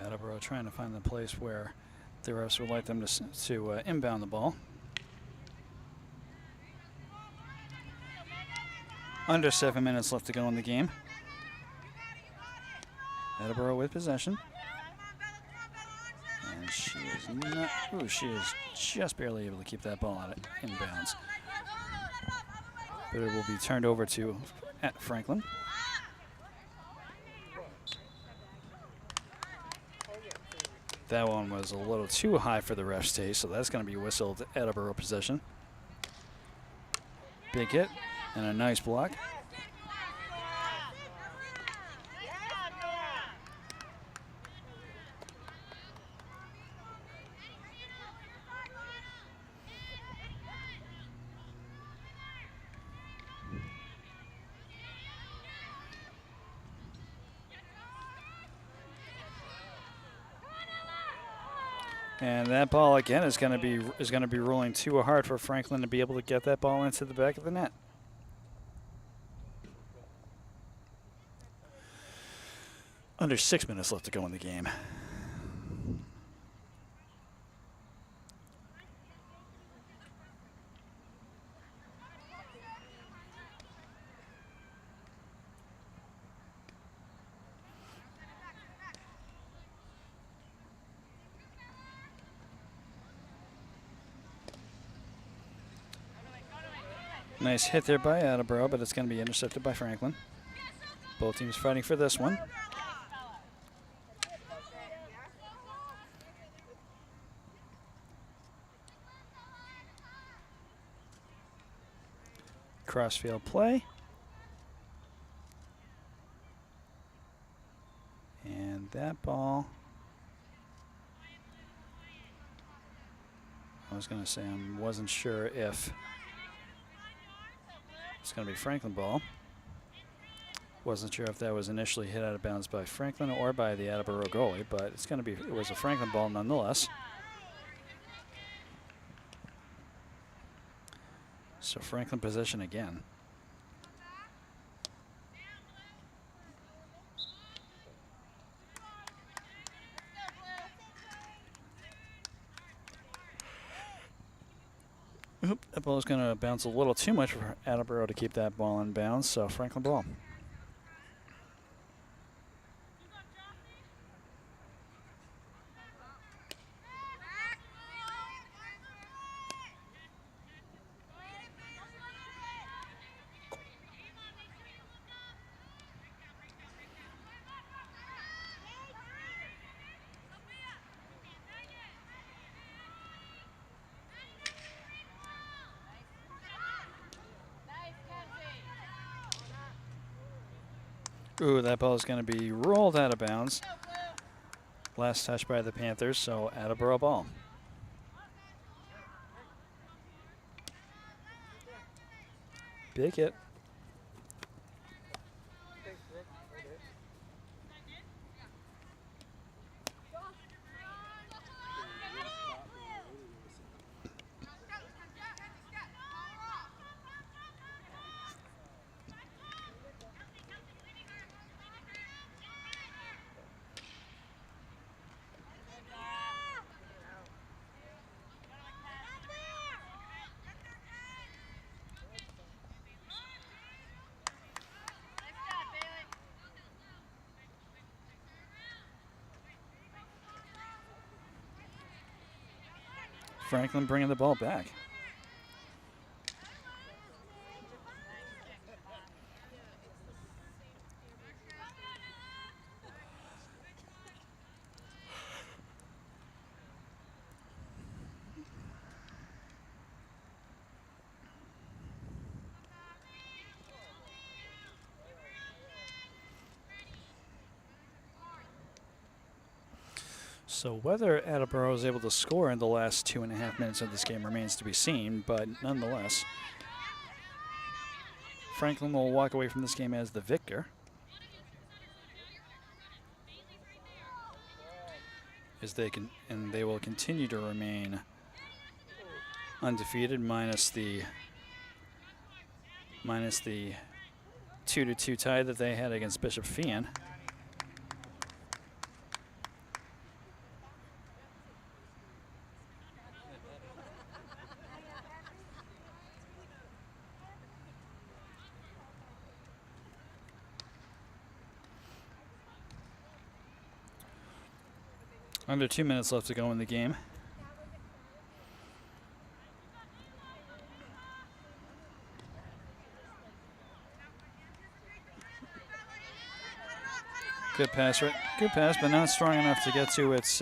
Attleboro trying to find the place where the refs would like them to inbound the ball. Under 7 minutes left to go in the game. Attleboro with possession. And she is not, ooh, she is just barely able to keep that ball out in bounds. But it will be turned over to Franklin. That one was a little too high for the ref's taste, so that's going to be whistled Attleboro possession. Big hit and a nice block. And that ball again is going to be rolling too hard for Franklin to be able to get that ball into the back of the net. Under 6 minutes left to go in the game. Nice hit there by Attleboro, but it's going to be intercepted by Franklin. Both teams fighting for this one. Crossfield play. And that ball, I was going to say I wasn't sure if it's going to be Franklin ball. Wasn't sure if that was initially hit out of bounds by Franklin or by the Attleboro goalie, but it's going to be, it was a Franklin ball nonetheless. So Franklin possession again. Oop, that ball is going to bounce a little too much for Attleboro to keep that ball in bounds, so Franklin ball. Ooh, that ball is going to be rolled out of bounds. Last touch by the Panthers, so Attleboro ball. Big hit. Franklin bringing the ball back. So whether Attleboro is able to score in the last 2.5 minutes of this game remains to be seen, but nonetheless, Franklin will walk away from this game as the victor. As they will continue to remain undefeated, minus the 2-2 tie that they had against Bishop Fian. Under 2 minutes left to go in the game. Good pass, but not strong enough to get to its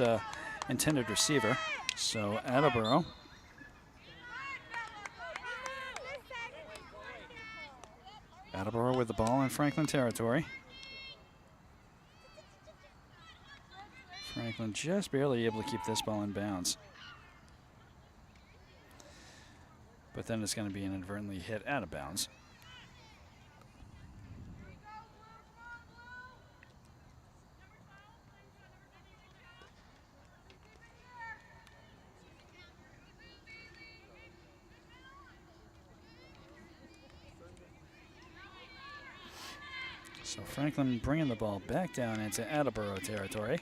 intended receiver. So Attleboro with the ball in Franklin territory. Franklin just barely able to keep this ball in bounds. But then it's going to be inadvertently hit out of bounds. So Franklin bringing the ball back down into Attleboro territory.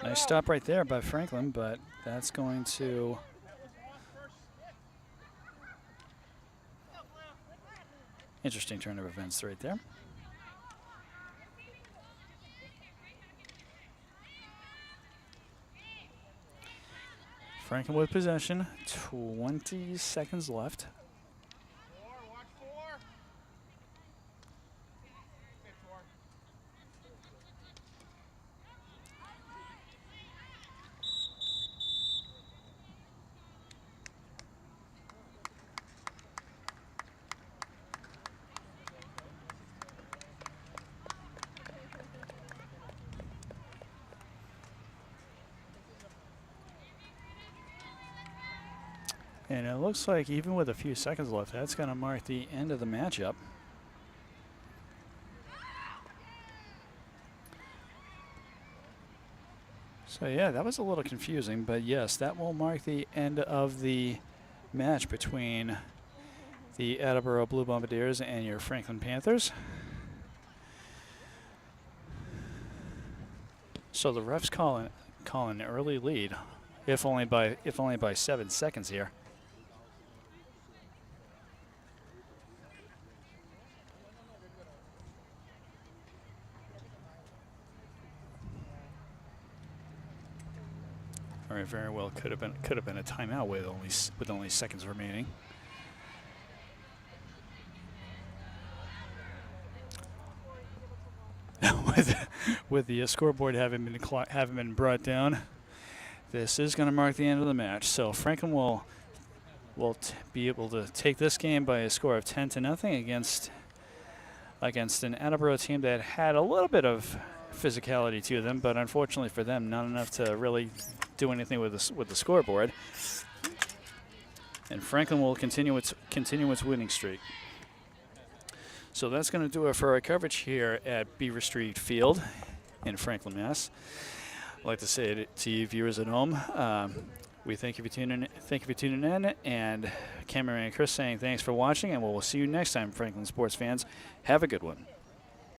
Nice stop right there by Franklin, but that's going to interesting turn of events right there. Franklin with possession, 20 seconds left. And it looks like even with a few seconds left, that's going to mark the end of the matchup. So yeah, that was a little confusing, but yes, that will mark the end of the match between the Attleboro Blue Bombardiers and your Franklin Panthers. So the refs call an early lead, if only by 7 seconds here. Or it very well could have been a timeout with only seconds remaining. with the scoreboard having been brought down. this is going to mark the end of the match. So Franklin will be able to take this game by a score of 10-0 against an Attleboro team that had a little bit of physicality to them, but unfortunately for them, not enough to really do anything with the scoreboard. And Franklin will continue its winning streak. So that's going to do it for our coverage here at Beaver Street Field in Franklin, Mass. I'd like to say to you viewers at home, we thank you for tuning in, and Cameron and Chris saying thanks for watching, and we'll see you next time, Franklin sports fans. Have a good one.